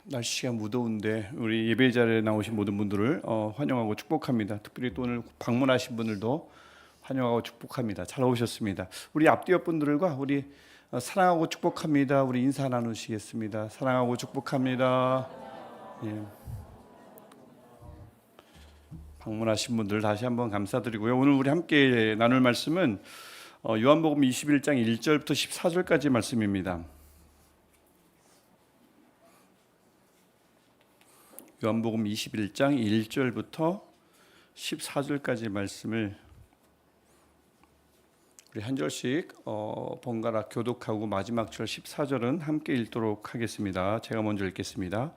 날씨가 무더운데 우리 예배 자리에 나오신 모든 분들을 환영하고 축복합니다. 특별히 또 오늘 방문하신 분들도 환영하고 축복합니다. 잘 오셨습니다. 우리 앞뒤 옆 분들과 우리 사랑하고 축복합니다. 우리 인사 나누시겠습니다. 사랑하고 축복합니다. 예. 방문하신 분들 다시 한번 감사드리고요. 오늘 우리 함께 나눌 말씀은 요한복음 21장 1절부터 14절까지 말씀입니다. 요한복음 21장 1절부터 14절까지 말씀을 우리 한 절씩 번갈아 교독하고 마지막 절 14절은 함께 읽도록 하겠습니다. 제가 먼저 읽겠습니다.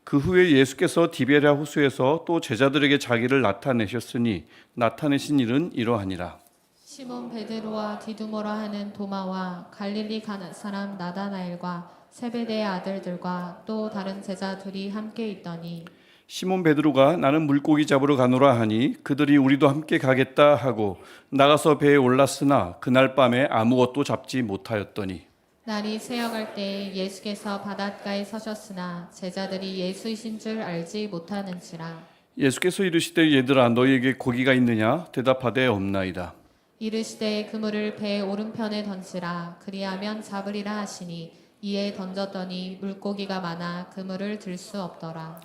그 후에 예수께서 디베랴 호수에서 또 제자들에게 자기를 나타내셨으니 나타내신 일은 이러하니라. 시몬 베드로와 디두모라 하는 도마와 갈릴리 가는 사람 나다나엘과 세베대의 아들들과 또 다른 제자 둘이 함께 있더니 시몬 베드로가 나는 물고기 잡으러 가노라 하니 그들이 우리도 함께 가겠다 하고 나가서 배에 올랐으나 그날 밤에 아무것도 잡지 못하였더니 날이 새어갈 때에 예수께서 바닷가에 서셨으나 제자들이 예수이신 줄 알지 못하는지라. 예수께서 이르시되 얘들아 너희에게 고기가 있느냐 대답하되 없나이다. 이르시되 그물을 배의 오른편에 던지라. 그리하면 잡으리라 하시니 이에 던졌더니 물고기가 많아 그물을 들 수 없더라.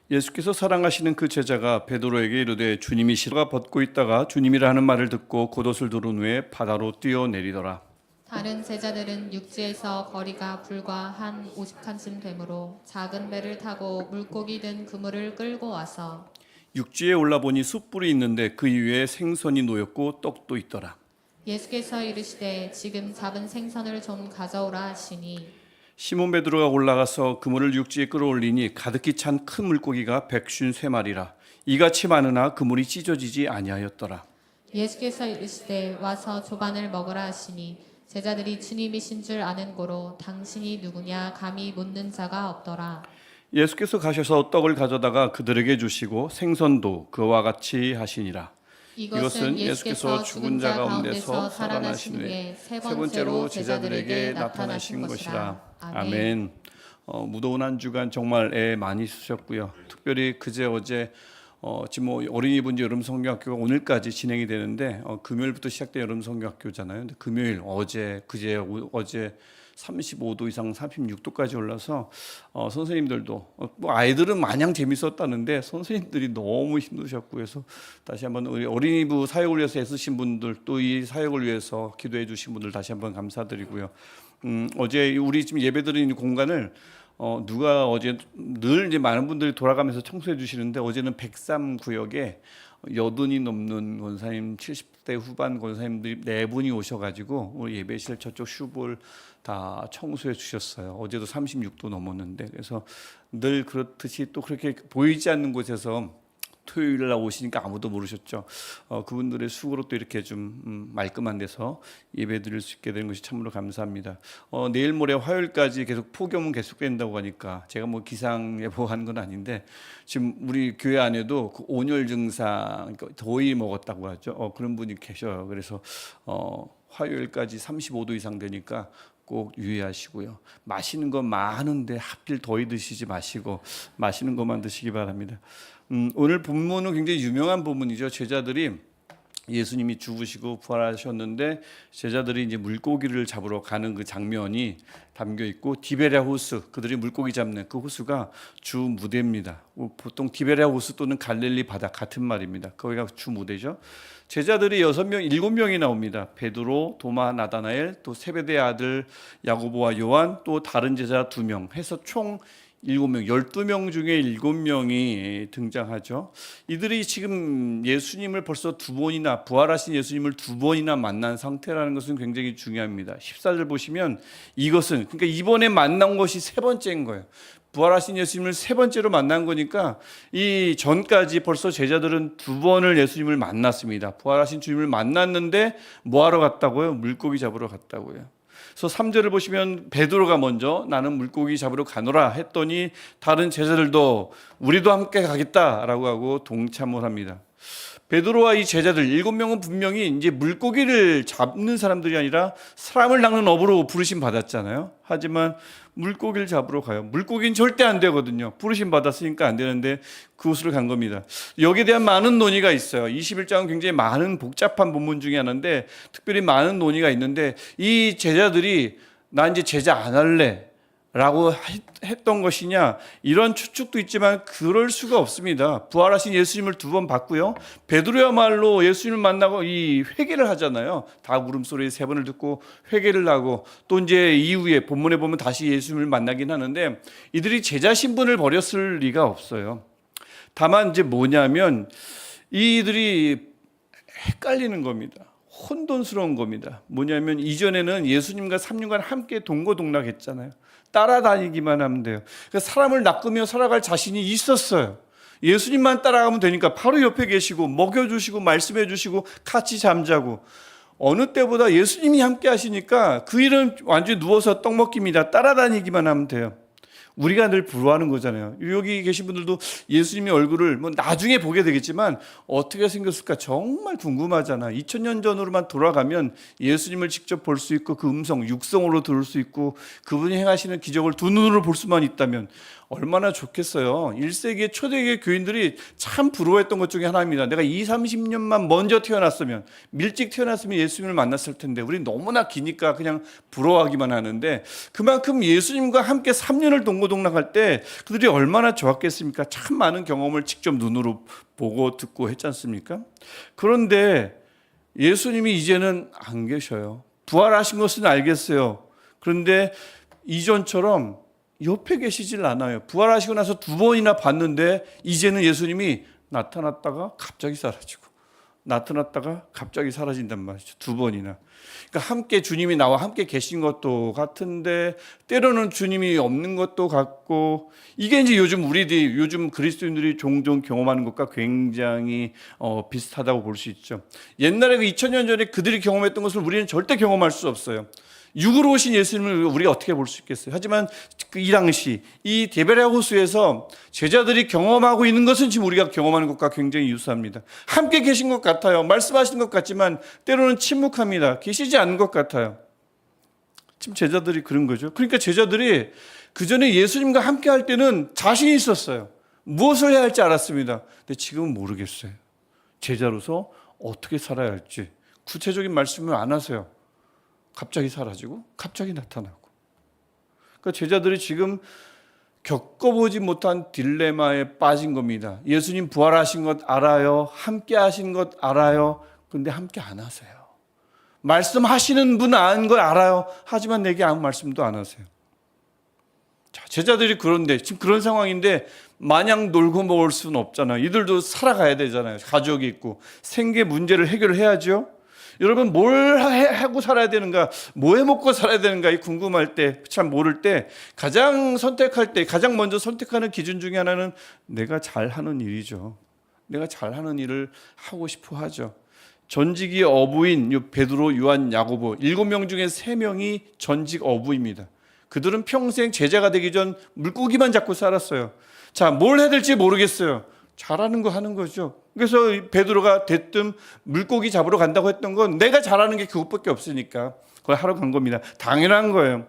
예수께서 사랑하시는 그 제자가 베드로에게 이르되 주님이시라 벗고 있다가 주님이라 하는 말을 듣고 겉옷을 두른 후에 바다로 뛰어내리더라. 다른 제자들은 육지에서 거리가 불과 한 50칸쯤 되므로 작은 배를 타고 물고기 든 그물을 끌고 와서 육지에 올라보니 숯불이 있는데 그 위에 생선이 놓였고 떡도 있더라. 예수께서 이르시되 지금 잡은 생선을 좀 가져오라 하시니 시몬 베드로가 올라가서 그물을 육지에 끌어올리니 가득히 찬 큰 물고기가 153마리라. 이같이 많으나 그물이 찢어지지 아니하였더라. 예수께서 이르시되 와서 조반을 먹으라 하시니 제자들이 주님이신 줄 아는 고로 당신이 누구냐 감히 묻는 자가 없더라. 예수께서 가셔서 떡을 가져다가 그들에게 주시고 생선도 그와 같이 하시니라. 이것은 예수께서 죽은 자 가운데서 살아나신 후에 세 번째로 제자들에게 나타나신 것이라. 아멘. 무더운 한 주간 정말 애 많이 쓰셨고요. 특별히 그제 어제 지금 어린이분지 여름 성경학교가 오늘까지 진행이 되는데 금요일부터 시작된 여름 성경학교잖아요. 근데 금요일 그제 어제 35도 이상 36도까지 올라서 선생님들도 아이들은 마냥 재밌었다는데 선생님들이 너무 힘드셨고 해서 다시 한번 우리 어린이부 사역을 위해서 애쓰신 분들 또 이 사역을 위해서 기도해 주신 분들 다시 한번 감사드리고요. 어제 우리 지금 예배드리는 공간을 누가 어제 늘 이제 많은 분들이 돌아가면서 청소해 주시는데 어제는 103구역에 80이 넘는 권사님 70대 후반 권사님들이 4분이 오셔가지고 우리 예배실 저쪽 슈볼 다 청소해 주셨어요. 어제도 36도 넘었는데 그래서 늘 그렇듯이 또 그렇게 보이지 않는 곳에서 토요일 날 오시니까 아무도 모르셨죠. 그분들의 수고로 또 이렇게 좀 말끔한 데서 예배 드릴 수 있게 된 것이 참으로 감사합니다. 내일 모레 화요일까지 계속 폭염은 계속된다고 하니까 제가 뭐 기상 예보하는 건 아닌데 지금 우리 교회 안에도 그 온열 증상, 그러니까 더위 먹었다고 하죠. 그런 분이 계셔요. 그래서 화요일까지 35도 이상 되니까 꼭 유의하시고요. 마시는 거 많은데 하필 더위 드시지 마시고 마시는 것만 드시기 바랍니다. 오늘 본문은 굉장히 유명한 본문이죠. 제자들이 예수님이 죽으시고 부활하셨는데 제자들이 이제 물고기를 잡으러 가는 그 장면이 담겨 있고 디베랴 호수, 그들이 물고기 잡는 그 호수가 주 무대입니다. 보통 디베랴 호수 또는 갈릴리 바다 같은 말입니다. 거기가 주 무대죠. 제자들이 6명, 7명이 나옵니다. 베드로, 도마, 나다나엘, 또 세베대의 아들 야고보와 요한, 또 다른 제자 2명 해서 총 7명, 12명 중에 7명이 등장하죠. 이들이 지금 예수님을 벌써 2번이나 부활하신 예수님을 2번이나 만난 상태라는 것은 굉장히 중요합니다. 14절 보시면 이것은 그러니까 이번에 만난 것이 3번째인 거예요. 부활하신 예수님을 3번째로 만난 거니까 이 전까지 벌써 제자들은 2번을 예수님을 만났습니다. 부활하신 주님을 만났는데 뭐 하러 갔다고요? 물고기 잡으러 갔다고요. 그래서 3절을 보시면 베드로가 먼저 나는 물고기 잡으러 가노라 했더니 다른 제자들도 우리도 함께 가겠다라고 하고 동참을 합니다. 베드로와 이 제자들 7명은 분명히 이제 물고기를 잡는 사람들이 아니라 사람을 낚는 어부로 부르심 받았잖아요. 하지만 물고기를 잡으러 가요. 물고기는 절대 안 되거든요. 부르심 받았으니까 안 되는데 그곳으로 간 겁니다. 여기에 대한 많은 논의가 있어요. 21장은 굉장히 많은 복잡한 본문 중에 하나인데 특별히 많은 논의가 있는데 이 제자들이 나 이제 제자 안 할래 라고 했던 것이냐, 이런 추측도 있지만 그럴 수가 없습니다. 부활하신 예수님을 2번 봤고요. 베드로야말로 예수님을 만나고 이 회개를 하잖아요. 닭 울음소리 3번을 듣고 회개를 하고, 또 이제 이후에 본문에 보면 다시 예수님을 만나긴 하는데 이들이 제자 신분을 버렸을 리가 없어요. 다만 이제 뭐냐면 이들이 헷갈리는 겁니다. 혼돈스러운 겁니다. 뭐냐면 이전에는 예수님과 3년간 함께 동고동락했잖아요. 따라다니기만 하면 돼요. 그러니까 사람을 낚으며 살아갈 자신이 있었어요. 예수님만 따라가면 되니까 바로 옆에 계시고 먹여주시고 말씀해주시고 같이 잠자고, 어느 때보다 예수님이 함께 하시니까 그 일은 완전히 누워서 떡 먹기입니다. 따라다니기만 하면 돼요. 우리가 늘 부러워하는 거잖아요. 여기 계신 분들도 예수님의 얼굴을 뭐 나중에 보게 되겠지만 어떻게 생겼을까 정말 궁금하잖아. 2000년 전으로만 돌아가면 예수님을 직접 볼 수 있고 그 음성, 육성으로 들을 수 있고 그분이 행하시는 기적을 2눈으로 볼 수만 있다면 얼마나 좋겠어요. 1세기의 초대교회 교인들이 참 부러워했던 것 중에 하나입니다. 내가 20-30년만 먼저 태어났으면, 일찍 태어났으면 예수님을 만났을 텐데 우리 너무나 기니까 그냥 부러워하기만 하는데, 그만큼 예수님과 함께 3년을 동고동락할 때 그들이 얼마나 좋았겠습니까? 참 많은 경험을 직접 눈으로 보고 듣고 했지 않습니까? 그런데 예수님이 이제는 안 계셔요. 부활하신 것은 알겠어요. 그런데 이전처럼 옆에 계시질 않아요. 부활하시고 나서 2번이나 봤는데 이제는 예수님이 나타났다가 갑자기 사라지고 나타났다가 갑자기 사라진단 말이죠. 2번이나. 그러니까 함께 주님이 나와 함께 계신 것도 같은데 때로는 주님이 없는 것도 같고, 이게 이제 요즘 그리스도인들이 종종 경험하는 것과 굉장히 비슷하다고 볼 수 있죠. 옛날에 그 2000년 전에 그들이 경험했던 것을 우리는 절대 경험할 수 없어요. 육으로 오신 예수님을 우리가 어떻게 볼 수 있겠어요? 하지만 이 당시 이 디베랴 호수에서 제자들이 경험하고 있는 것은 지금 우리가 경험하는 것과 굉장히 유사합니다. 함께 계신 것 같아요. 말씀하시는 것 같지만 때로는 침묵합니다. 계시지 않는 것 같아요. 지금 제자들이 그런 거죠. 그러니까 제자들이 그 전에 예수님과 함께 할 때는 자신이 있었어요. 무엇을 해야 할지 알았습니다. 근데 지금은 모르겠어요. 제자로서 어떻게 살아야 할지 구체적인 말씀을 안 하세요. 갑자기 사라지고 갑자기 나타나고. 그러니까 제자들이 지금 겪어보지 못한 딜레마에 빠진 겁니다. 예수님 부활하신 것 알아요. 함께 하신 것 알아요. 그런데 함께 안 하세요. 말씀하시는 분 아는 걸 알아요. 하지만 내게 아무 말씀도 안 하세요. 자, 제자들이 그런데 지금 그런 상황인데 마냥 놀고 먹을 수는 없잖아요. 이들도 살아가야 되잖아요. 가족이 있고 생계 문제를 해결해야죠. 여러분, 뭘 하고 살아야 되는가, 뭐 해 먹고 살아야 되는가 이 궁금할 때, 참 모를 때 가장 먼저 선택하는 기준 중에 하나는 내가 잘하는 일이죠. 내가 잘하는 일을 하고 싶어 하죠. 전직이 어부인 베드로, 요한, 야고보 7명 중에 3명이 전직 어부입니다. 그들은 평생 제자가 되기 전 물고기만 잡고 살았어요. 자, 뭘 해야 될지 모르겠어요. 잘하는 거 하는 거죠. 그래서 베드로가 대뜸 물고기 잡으러 간다고 했던 건 내가 잘하는 게 그것밖에 없으니까 그걸 하러 간 겁니다. 당연한 거예요.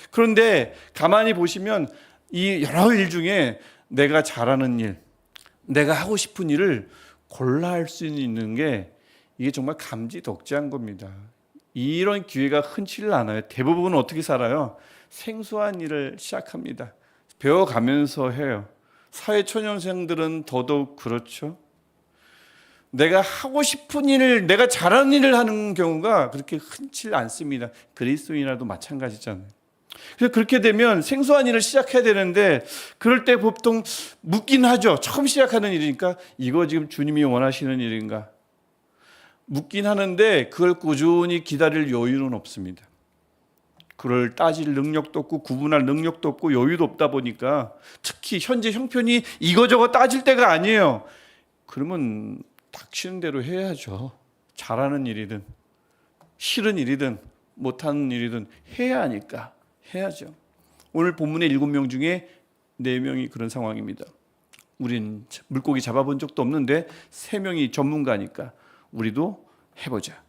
그런데 가만히 보시면 이 여러 일 중에 내가 잘하는 일, 내가 하고 싶은 일을 골라 할 수 있는 게 이게 정말 감지덕지한 겁니다. 이런 기회가 흔치를 않아요. 대부분은 어떻게 살아요? 생소한 일을 시작합니다. 배워가면서 해요. 사회초년생들은 더더욱 그렇죠. 내가 하고 싶은 일을, 내가 잘하는 일을 하는 경우가 그렇게 흔치 않습니다. 그리스도인이라도 마찬가지잖아요. 그래서 그렇게 되면 생소한 일을 시작해야 되는데 그럴 때 보통 묻긴 하죠. 처음 시작하는 일이니까 이거 지금 주님이 원하시는 일인가? 묻긴 하는데 그걸 꾸준히 기다릴 여유는 없습니다. 그걸 따질 능력도 없고 구분할 능력도 없고 여유도 없다 보니까 특히 현재 형편이 이거저거 따질 때가 아니에요. 그러면 닥치는 대로 해야죠. 잘하는 일이든 싫은 일이든 못하는 일이든 해야 하니까 해야죠. 오늘 본문의 7명 중에 4명이 그런 상황입니다. 우린 물고기 잡아본 적도 없는데 3명이 전문가니까 우리도 해보자.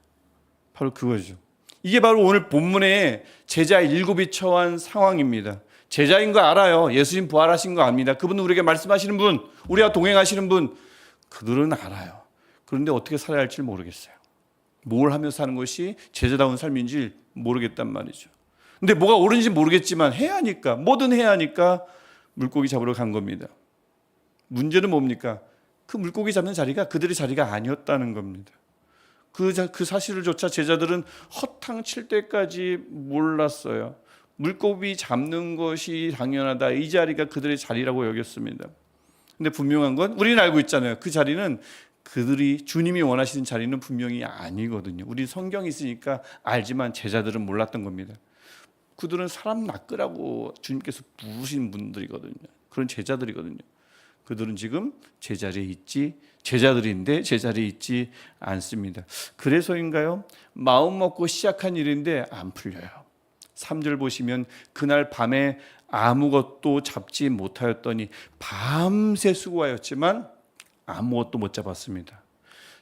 바로 그거죠. 이게 바로 오늘 본문에 제자 7이 처한 상황입니다. 제자인 거 알아요. 예수님 부활하신 거 압니다. 그분은 우리에게 말씀하시는 분, 우리와 동행하시는 분, 그들은 알아요. 그런데 어떻게 살아야 할지 모르겠어요. 뭘 하며 사는 것이 제자다운 삶인지 모르겠단 말이죠. 근데 뭐가 옳은지 모르겠지만 해야 하니까, 뭐든 해야 하니까 물고기 잡으러 간 겁니다. 문제는 뭡니까? 그 물고기 잡는 자리가 그들의 자리가 아니었다는 겁니다. 그 사실을 조차 제자들은 허탕칠 때까지 몰랐어요. 물고기 잡는 것이 당연하다. 이 자리가 그들의 자리라고 여겼습니다. 근데 분명한 건 우리는 알고 있잖아요. 그 자리는 그들이 주님이 원하시는 자리는 분명히 아니거든요. 우리 성경이 있으니까 알지만 제자들은 몰랐던 겁니다. 그들은 사람 낚으라고 주님께서 부르신 분들이거든요. 그런 제자들이거든요. 그들은 지금 제자리에 있지, 제자들인데 제자리에 있지 않습니다. 그래서인가요? 마음 먹고 시작한 일인데 안 풀려요. 3절 보시면 그날 밤에 아무것도 잡지 못하였더니 밤새 수고하였지만 아무것도 못 잡았습니다.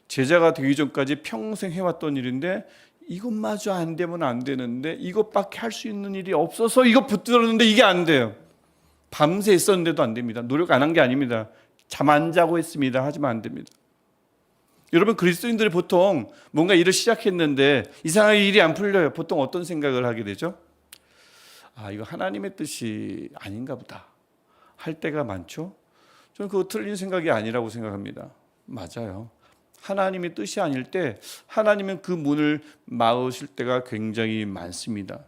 제자가 되기 전까지 평생 해왔던 일인데 이것마저 안 되면 안 되는데 이것밖에 할 수 있는 일이 없어서 이거 붙들었는데 이게 안 돼요. 밤새 있었는데도 안 됩니다. 노력 안 한 게 아닙니다. 잠 안 자고 했습니다. 하지만 안 됩니다. 여러분 그리스도인들이 보통 뭔가 일을 시작했는데 이상하게 일이 안 풀려요. 보통 어떤 생각을 하게 되죠? 아, 이거 하나님의 뜻이 아닌가 보다 할 때가 많죠. 저는 그거 틀린 생각이 아니라고 생각합니다. 맞아요. 하나님의 뜻이 아닐 때 하나님은 그 문을 막으실 때가 굉장히 많습니다.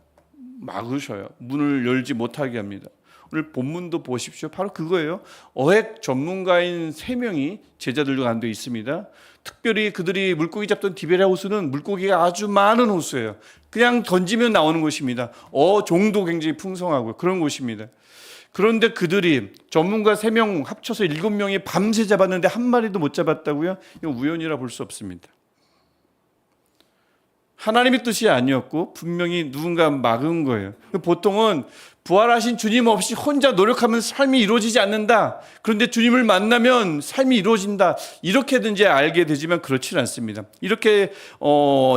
막으셔요. 문을 열지 못하게 합니다. 오늘 본문도 보십시오. 바로 그거예요. 어획 전문가인 3명이 제자들 중 안에 있습니다. 특별히 그들이 물고기 잡던 디베랴 호수는 물고기가 아주 많은 호수예요. 그냥 던지면 나오는 곳입니다. 종도 굉장히 풍성하고 그런 곳입니다. 그런데 그들이 전문가 3명 합쳐서 7명이 밤새 잡았는데 한 마리도 못 잡았다고요? 이거 우연이라 볼 수 없습니다. 하나님의 뜻이 아니었고 분명히 누군가 막은 거예요. 보통은 부활하신 주님 없이 혼자 노력하면 삶이 이루어지지 않는다. 그런데 주님을 만나면 삶이 이루어진다. 이렇게든지 알게 되지만 그렇지는 않습니다. 이렇게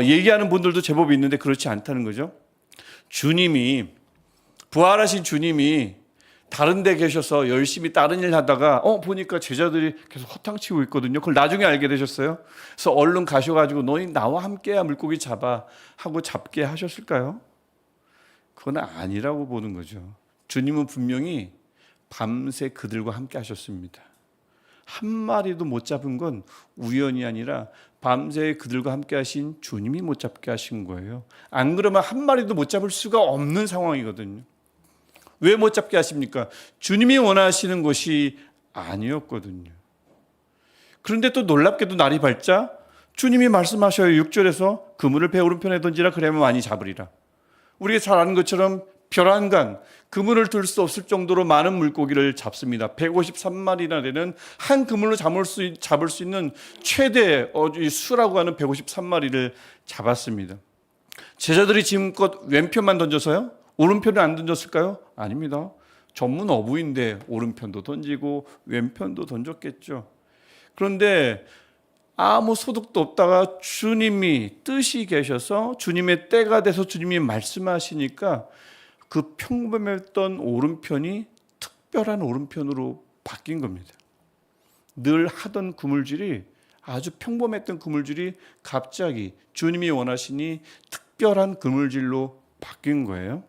얘기하는 분들도 제법 있는데 그렇지 않다는 거죠. 부활하신 주님이 다른 데 계셔서 열심히 다른 일 하다가 보니까 제자들이 계속 허탕치고 있거든요. 그걸 나중에 알게 되셨어요. 그래서 얼른 가셔가지고 너희 나와 함께야 물고기 잡아 하고 잡게 하셨을까요? 그건 아니라고 보는 거죠. 주님은 분명히 밤새 그들과 함께 하셨습니다. 한 마리도 못 잡은 건 우연이 아니라 밤새 그들과 함께 하신 주님이 못 잡게 하신 거예요. 안 그러면 한 마리도 못 잡을 수가 없는 상황이거든요. 왜 못 잡게 하십니까? 주님이 원하시는 것이 아니었거든요. 그런데 또 놀랍게도 날이 밝자 주님이 말씀하셔요. 6절에서 그물을 배 오른편에 던지라 그러면 많이 잡으리라. 우리가 잘 아는 것처럼 벼랑간 그물을 들 수 없을 정도로 많은 물고기를 잡습니다. 153마리나 되는 한 그물로 잡을 수 있는 최대 수라고 하는 153마리를 잡았습니다. 제자들이 지금껏 왼편만 던져서요? 오른편을 안 던졌을까요? 아닙니다. 전문 어부인데 오른편도 던지고 왼편도 던졌겠죠. 그런데 아무 소득도 없다가 주님이 뜻이 계셔서 주님의 때가 돼서 주님이 말씀하시니까 그 평범했던 오른편이 특별한 오른편으로 바뀐 겁니다. 늘 하던 그물질이 아주 평범했던 그물질이 갑자기 주님이 원하시니 특별한 그물질로 바뀐 거예요.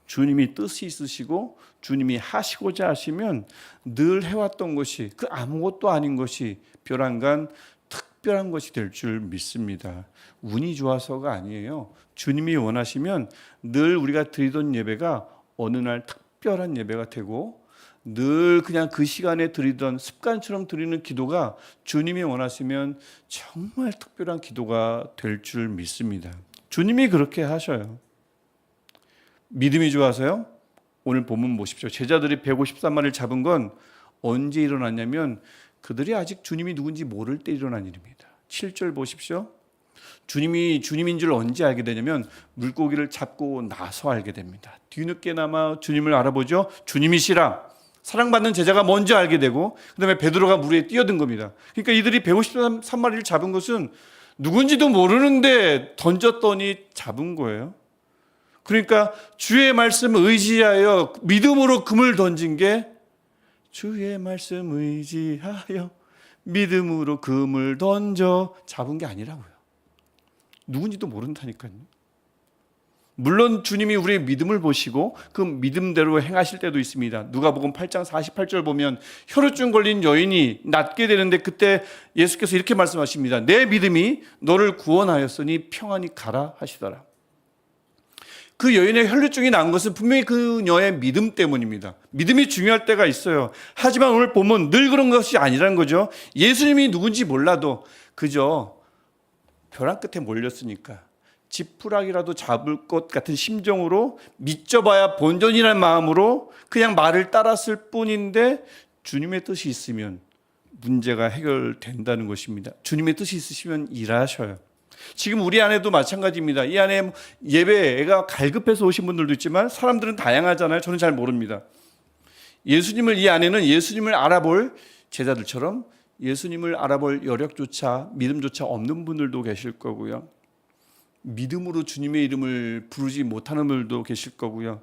주님이 뜻이 있으시고 주님이 하시고자 하시면 늘 해왔던 것이 그 아무것도 아닌 것이 벼랑간 특별한 것이 될 줄 믿습니다. 운이 좋아서가 아니에요. 주님이 원하시면 늘 우리가 드리던 예배가 어느 날 특별한 예배가 되고 늘 그냥 그 시간에 드리던 습관처럼 드리는 기도가 주님이 원하시면 정말 특별한 기도가 될 줄 믿습니다. 주님이 그렇게 하셔요. 믿음이 좋아서요? 오늘 본문 보십시오. 제자들이 153마리를 잡은 건 언제 일어났냐면 그들이 아직 주님이 누군지 모를 때 일어난 일입니다. 7절 보십시오. 주님이 주님인 줄 언제 알게 되냐면 물고기를 잡고 나서 알게 됩니다. 뒤늦게나마 주님을 알아보죠. 주님이시라. 사랑받는 제자가 먼저 알게 되고 그다음에 베드로가 물에 뛰어든 겁니다. 그러니까 이들이 153마리를 잡은 것은 누군지도 모르는데 던졌더니 잡은 거예요. 그러니까 주의 말씀을 의지하여 믿음으로 금을 던진 게 주의 말씀 의지하여 믿음으로 금을 던져 잡은 게 아니라고요. 누군지도 모른다니까요. 물론 주님이 우리의 믿음을 보시고 그 믿음대로 행하실 때도 있습니다. 누가복음 8장 48절 보면 혈우증 걸린 여인이 낫게 되는데 그때 예수께서 이렇게 말씀하십니다. 내 믿음이 너를 구원하였으니 평안히 가라 하시더라. 그 여인의 혈루증이 난 것은 분명히 그녀의 믿음 때문입니다. 믿음이 중요할 때가 있어요. 하지만 오늘 보면 늘 그런 것이 아니라는 거죠. 예수님이 누군지 몰라도 그저 벼랑 끝에 몰렸으니까 지푸라기라도 잡을 것 같은 심정으로 믿져봐야 본전이라는 마음으로 그냥 말을 따랐을 뿐인데 주님의 뜻이 있으면 문제가 해결된다는 것입니다. 주님의 뜻이 있으시면 일하셔요. 지금 우리 안에도 마찬가지입니다. 이 안에 예배가 갈급해서 오신 분들도 있지만 사람들은 다양하잖아요. 저는 잘 모릅니다. 예수님을 이 안에는 예수님을 알아볼 제자들처럼 예수님을 알아볼 여력조차 믿음조차 없는 분들도 계실 거고요. 믿음으로 주님의 이름을 부르지 못하는 분들도 계실 거고요.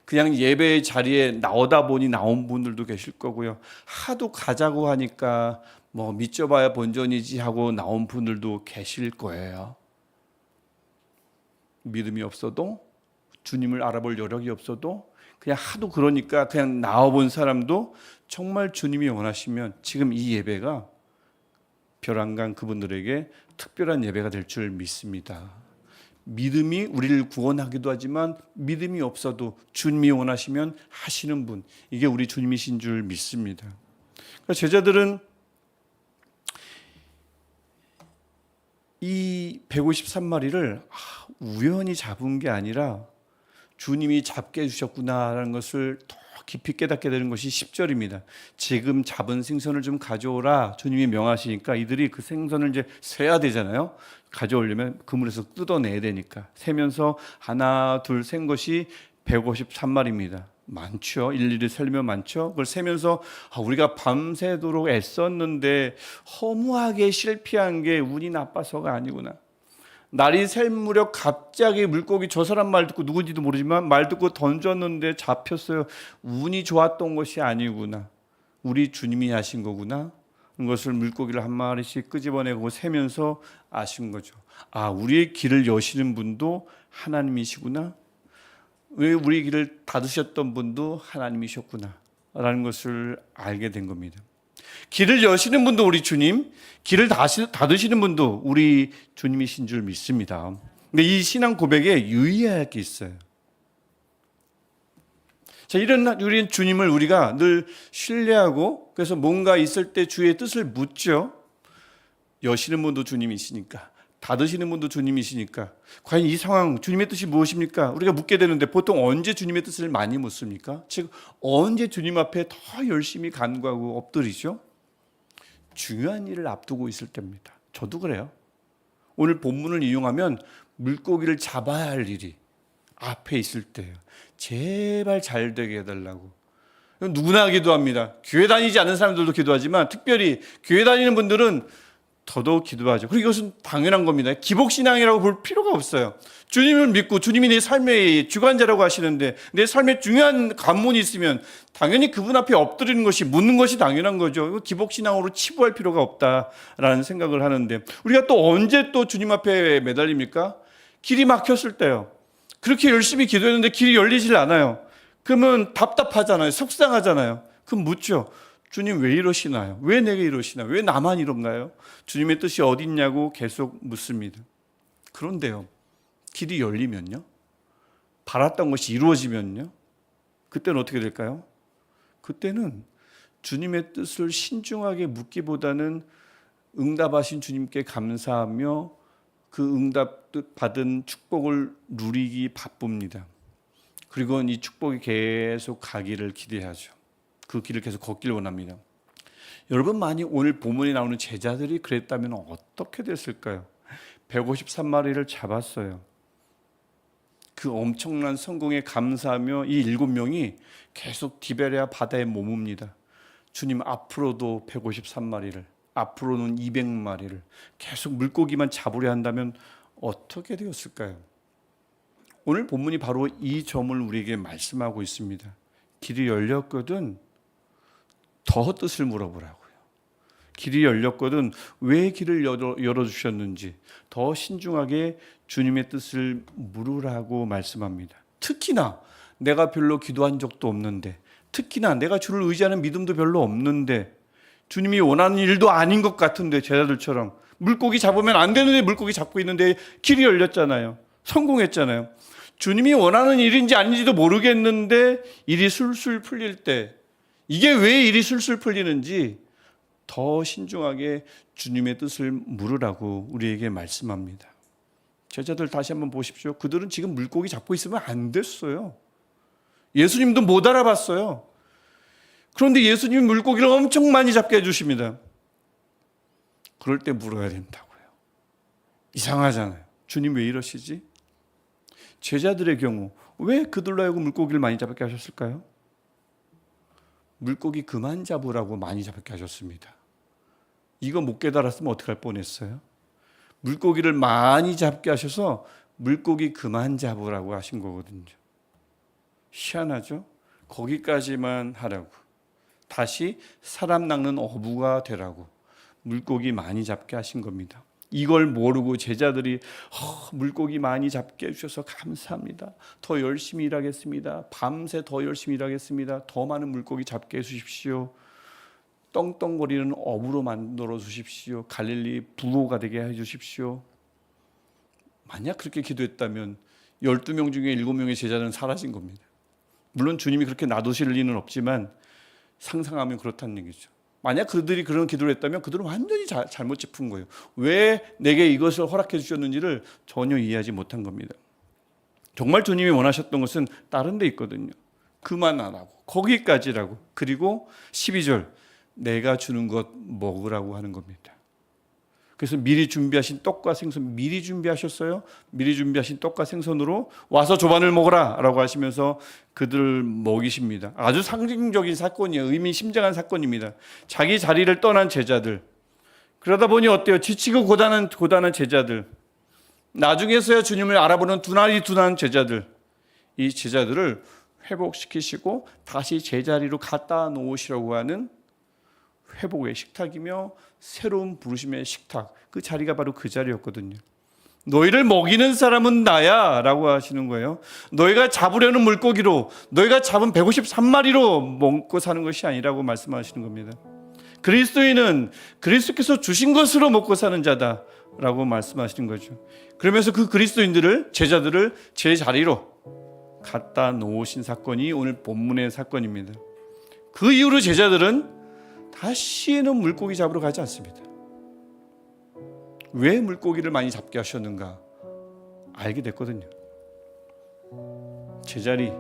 그냥 예배 자리에 나오다 보니 나온 분들도 계실 거고요. 하도 가자고 하니까 뭐 믿져봐야 본전이지 하고 나온 분들도 계실 거예요. 믿음이 없어도 주님을 알아볼 여력이 없어도 그냥 하도 그러니까 그냥 나와본 사람도 정말 주님이 원하시면 지금 이 예배가 벼랑간 그분들에게 특별한 예배가 될 줄 믿습니다. 믿음이 우리를 구원하기도 하지만 믿음이 없어도 주님이 원하시면 하시는 분, 이게 우리 주님이신 줄 믿습니다. 그러니까 제자들은 이 153마리를 우연히 잡은 게 아니라 주님이 잡게 해주셨구나라는 것을 더 깊이 깨닫게 되는 것이 10절입니다. 지금 잡은 생선을 좀 가져오라 주님이 명하시니까 이들이 그 생선을 이제 세야 되잖아요. 가져오려면 그물에서 뜯어내야 되니까 세면서 하나 둘 센 것이 153마리입니다. 많죠. 일일이 세면 많죠. 그걸 세면서 우리가 밤새도록 애썼는데 허무하게 실패한 게 운이 나빠서가 아니구나. 날이 셀 무렵 갑자기 물고기 저 사람 말 듣고 누군지도 모르지만 말 듣고 던졌는데 잡혔어요. 운이 좋았던 것이 아니구나. 우리 주님이 하신 거구나. 그것을 물고기를 한 마리씩 끄집어내고 세면서 아신 거죠. 우리의 길을 여시는 분도 하나님이시구나. 왜 우리 길을 닫으셨던 분도 하나님이셨구나 라는 것을 알게 된 겁니다. 길을 여시는 분도 우리 주님, 길을 닫으시는 분도 우리 주님이신 줄 믿습니다. 근데 이 신앙 고백에 유의해야 할 게 있어요. 자, 이런 우리 주님을 우리가 늘 신뢰하고 그래서 뭔가 있을 때 주의 뜻을 묻죠. 여시는 분도 주님이시니까, 닫으시는 분도 주님이시니까 과연 이 상황 주님의 뜻이 무엇입니까? 우리가 묻게 되는데 보통 언제 주님의 뜻을 많이 묻습니까? 즉 언제 주님 앞에 더 열심히 간구하고 엎드리죠? 중요한 일을 앞두고 있을 때입니다. 저도 그래요. 오늘 본문을 이용하면 물고기를 잡아야 할 일이 앞에 있을 때예요. 제발 잘 되게 해달라고. 누구나 기도합니다. 교회 다니지 않는 사람들도 기도하지만 특별히 교회 다니는 분들은 더더욱 기도하죠. 그리고 이것은 당연한 겁니다. 기복신앙이라고 볼 필요가 없어요. 주님을 믿고 주님이 내 삶의 주관자라고 하시는데 내 삶에 중요한 관문이 있으면 당연히 그분 앞에 엎드리는 것이 묻는 것이 당연한 거죠. 기복신앙으로 치부할 필요가 없다라는 생각을 하는데 우리가 또 언제 또 주님 앞에 매달립니까? 길이 막혔을 때요. 그렇게 열심히 기도했는데 길이 열리질 않아요. 그러면 답답하잖아요. 속상하잖아요. 그럼 묻죠. 주님 왜 이러시나요? 왜 내게 이러시나요? 왜 나만 이런가요? 주님의 뜻이 어디 있냐고 계속 묻습니다. 그런데요, 길이 열리면요, 바랐던 것이 이루어지면요, 그때는 어떻게 될까요? 그때는 주님의 뜻을 신중하게 묻기보다는 응답하신 주님께 감사하며 그 응답 받은 축복을 누리기 바쁩니다. 그리고 이 축복이 계속 가기를 기대하죠. 그 길을 계속 걷기를 원합니다. 여러분, 만약 오늘 본문에 나오는 제자들이 그랬다면 어떻게 됐을까요? 153마리를 잡았어요. 그 엄청난 성공에 감사하며 이 7명이 계속 디베랴 바다에 머뭅니다. 주님, 앞으로도 153마리를, 앞으로는 200마리를 계속 물고기만 잡으려 한다면 어떻게 되었을까요? 오늘 본문이 바로 이 점을 우리에게 말씀하고 있습니다. 길이 열렸거든 더 뜻을 물어보라고요. 길이 열렸거든 왜 길을 열어주셨는지 더 신중하게 주님의 뜻을 물으라고 말씀합니다. 특히나 내가 별로 기도한 적도 없는데, 특히나 내가 주를 의지하는 믿음도 별로 없는데, 주님이 원하는 일도 아닌 것 같은데, 제자들처럼 물고기 잡으면 안 되는데 물고기 잡고 있는데 길이 열렸잖아요. 성공했잖아요. 주님이 원하는 일인지 아닌지도 모르겠는데 일이 술술 풀릴 때, 이게 왜 일이 술술 풀리는지 더 신중하게 주님의 뜻을 물으라고 우리에게 말씀합니다. 제자들 다시 한번 보십시오. 그들은 지금 물고기 잡고 있으면 안 됐어요. 예수님도 못 알아봤어요. 그런데 예수님이 물고기를 엄청 많이 잡게 해주십니다. 그럴 때 물어야 된다고요. 이상하잖아요. 주님 왜 이러시지? 제자들의 경우 왜 그들로 하여금 물고기를 많이 잡게 하셨을까요? 물고기 그만 잡으라고 많이 잡게 하셨습니다. 이거 못 깨달았으면 어떡할 뻔했어요? 물고기를 많이 잡게 하셔서 물고기 그만 잡으라고 하신 거거든요. 희한하죠? 거기까지만 하라고, 다시 사람 낚는 어부가 되라고 물고기 많이 잡게 하신 겁니다. 이걸 모르고 제자들이 물고기 많이 잡게 해주셔서 감사합니다. 더 열심히 일하겠습니다. 밤새 더 열심히 일하겠습니다. 더 많은 물고기 잡게 해주십시오. 떵떵거리는 어부로 만들어 주십시오. 갈릴리 부호가 되게 해주십시오. 만약 그렇게 기도했다면 12명 중에 7명의 제자는 사라진 겁니다. 물론 주님이 그렇게 놔두실 리는 없지만 상상하면 그렇다는 얘기죠. 만약 그들이 그런 기도를 했다면 그들은 완전히 잘못 짚은 거예요. 왜 내게 이것을 허락해 주셨는지를 전혀 이해하지 못한 겁니다. 정말 주님이 원하셨던 것은 다른 데 있거든요. 그만하라고, 거기까지라고. 그리고 12절, 내가 주는 것 먹으라고 하는 겁니다. 그래서 미리 준비하신 떡과 생선, 미리 준비하셨어요. 미리 준비하신 떡과 생선으로 와서 조반을 먹어라 라고 하시면서 그들을 먹이십니다. 아주 상징적인 사건이에요. 의미심장한 사건입니다. 자기 자리를 떠난 제자들, 그러다 보니 어때요? 지치고 고단한 제자들, 나중에서야 주님을 알아보는 두나리 둔한 제자들, 이 제자들을 회복시키시고 다시 제자리로 갖다 놓으시라고 하는 회복의 식탁이며 새로운 부르심의 식탁, 그 자리가 바로 그 자리였거든요. 너희를 먹이는 사람은 나야 라고 하시는 거예요. 너희가 잡으려는 물고기로, 너희가 잡은 153마리로 먹고 사는 것이 아니라고 말씀하시는 겁니다. 그리스도인은 그리스도께서 주신 것으로 먹고 사는 자다 라고 말씀하시는 거죠. 그러면서 그 그리스도인들을, 제자들을 제 자리로 갖다 놓으신 사건이 오늘 본문의 사건입니다. 그 이후로 제자들은 다시는 물고기 잡으러 가지 않습니다. 왜 물고기를 많이 잡게 하셨는가 알게 됐거든요. 제자리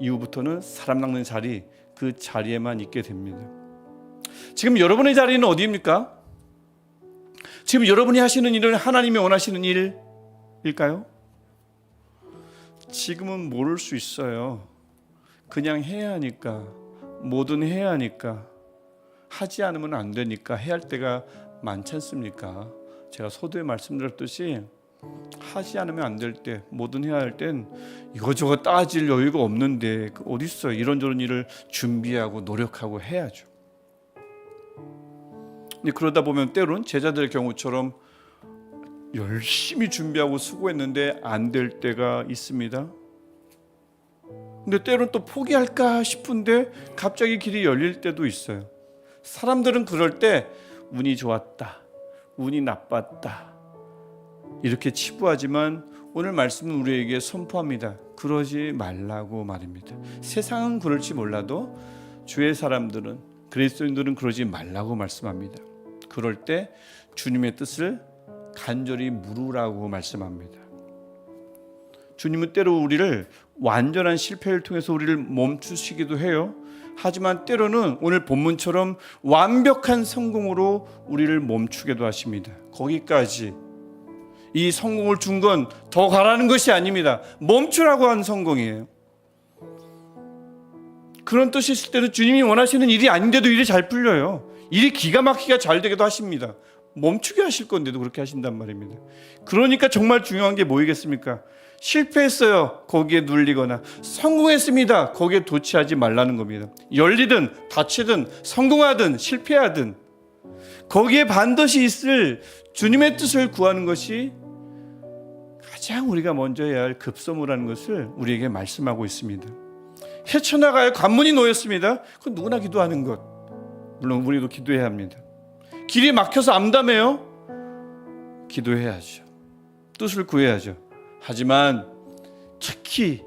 이후부터는 사람 낚는 자리, 그 자리에만 있게 됩니다. 지금 여러분의 자리는 어디입니까? 지금 여러분이 하시는 일은 하나님이 원하시는 일일까요? 지금은 모를 수 있어요. 그냥 해야 하니까, 뭐든 해야 하니까, 하지 않으면 안 되니까 해야 할 때가 많지 않습니까? 제가 서두에 말씀드렸듯이 하지 않으면 안 될 때, 뭐든 해야 할 땐 이거저거 따질 여유가 없는데 어디 있어요? 이런저런 일을 준비하고 노력하고 해야죠. 근데 그러다 보면 때론 제자들의 경우처럼 열심히 준비하고 수고했는데 안 될 때가 있습니다. 근데 때론 또 포기할까 싶은데 갑자기 길이 열릴 때도 있어요. 사람들은 그럴 때 운이 좋았다, 운이 나빴다 이렇게 치부하지만 오늘 말씀은 우리에게 선포합니다. 그러지 말라고 말입니다. 세상은 그럴지 몰라도 주의 사람들은, 그리스도인들은 그러지 말라고 말씀합니다. 그럴 때 주님의 뜻을 간절히 물으라고 말씀합니다. 주님은 때로 우리를 완전한 실패를 통해서 우리를 멈추시기도 해요. 하지만 때로는 오늘 본문처럼 완벽한 성공으로 우리를 멈추게도 하십니다. 거기까지, 이 성공을 준 건 더 가라는 것이 아닙니다. 멈추라고 한 성공이에요. 그런 뜻이 있을 때는 주님이 원하시는 일이 아닌데도 일이 잘 풀려요. 일이 기가 막히게 잘 되기도 하십니다. 멈추게 하실 건데도 그렇게 하신단 말입니다. 그러니까 정말 중요한 게 뭐이겠습니까? 실패했어요. 거기에 눌리거나 성공했습니다. 거기에 도취하지 말라는 겁니다. 열리든 닫히든 성공하든 실패하든 거기에 반드시 있을 주님의 뜻을 구하는 것이 가장 우리가 먼저 해야 할 급선무라는 것을 우리에게 말씀하고 있습니다. 헤쳐나갈 관문이 놓였습니다. 그건 누구나 기도하는 것. 물론 우리도 기도해야 합니다. 길이 막혀서 암담해요. 기도해야죠. 뜻을 구해야죠. 하지만 특히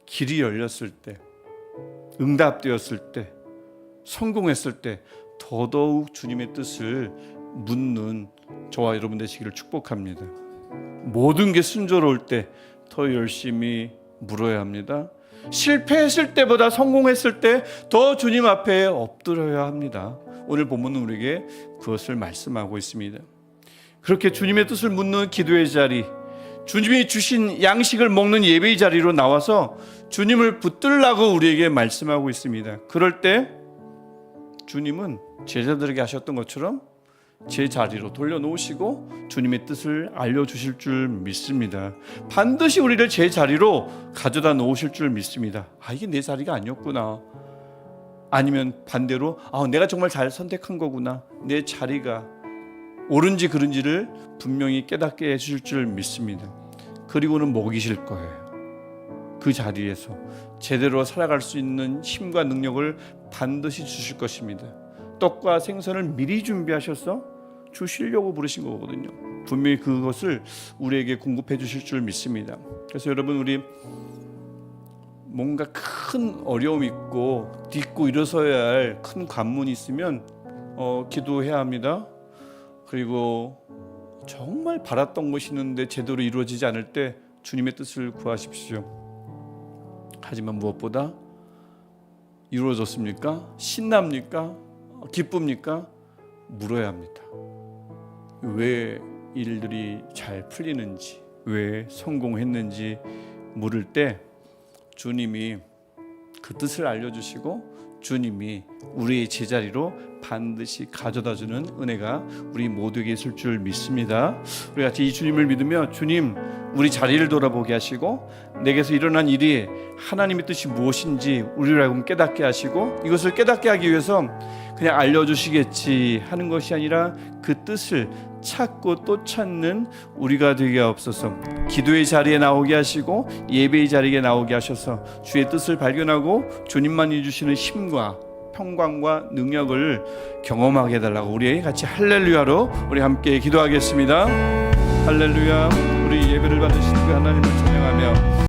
길이 열렸을 때, 응답되었을 때, 성공했을 때 더더욱 주님의 뜻을 묻는 저와 여러분 되시기를 축복합니다. 모든 게 순조로울 때 더 열심히 물어야 합니다. 실패했을 때보다 성공했을 때 더 주님 앞에 엎드려야 합니다. 오늘 본문은 우리에게 그것을 말씀하고 있습니다. 그렇게 주님의 뜻을 묻는 기도의 자리, 주님이 주신 양식을 먹는 예배의 자리로 나와서 주님을 붙들라고 우리에게 말씀하고 있습니다. 그럴 때 주님은 제자들에게 하셨던 것처럼 제 자리로 돌려놓으시고 주님의 뜻을 알려주실 줄 믿습니다. 반드시 우리를 제 자리로 가져다 놓으실 줄 믿습니다. 이게 내 자리가 아니었구나. 아니면 반대로 내가 정말 잘 선택한 거구나. 내 자리가 옳은지 그른지를 분명히 깨닫게 해주실 줄 믿습니다. 그리고는 먹이실 거예요. 그 자리에서 제대로 살아갈 수 있는 힘과 능력을 반드시 주실 것입니다. 떡과 생선을 미리 준비하셔서 주시려고 부르신 거거든요. 분명히 그것을 우리에게 공급해 주실 줄 믿습니다. 그래서 여러분, 우리 뭔가 큰 어려움이 있고 딛고 일어서야 할 큰 관문이 있으면 기도해야 합니다. 그리고 정말 바랐던 것이 있는데 제대로 이루어지지 않을 때 주님의 뜻을 구하십시오. 하지만 무엇보다 이루어졌습니까? 신납니까? 기쁩니까? 물어야 합니다. 왜 일들이 잘 풀리는지, 왜 성공했는지 물을 때 주님이 그 뜻을 알려주시고 주님이 우리의 제자리로 반드시 가져다주는 은혜가 우리 모두에게 있을 줄 믿습니다. 우리 같이 이 주님을 믿으며 주님, 우리 자리를 돌아보게 하시고 내게서 일어난 일이 하나님의 뜻이 무엇인지 우리를 하여금 깨닫게 하시고 이것을 깨닫게 하기 위해서 그냥 알려주시겠지 하는 것이 아니라 그 뜻을 찾고 또 찾는 우리가 되게 하옵소서. 기도의 자리에 나오게 하시고 예배의 자리에 나오게 하셔서 주의 뜻을 발견하고 주님만이 주시는 힘과 평강과 능력을 경험하게 해달라고 우리 같이 할렐루야로 우리 함께 기도하겠습니다. 할렐루야. 우리 예배를 받으신 그 하나님을 찬양하며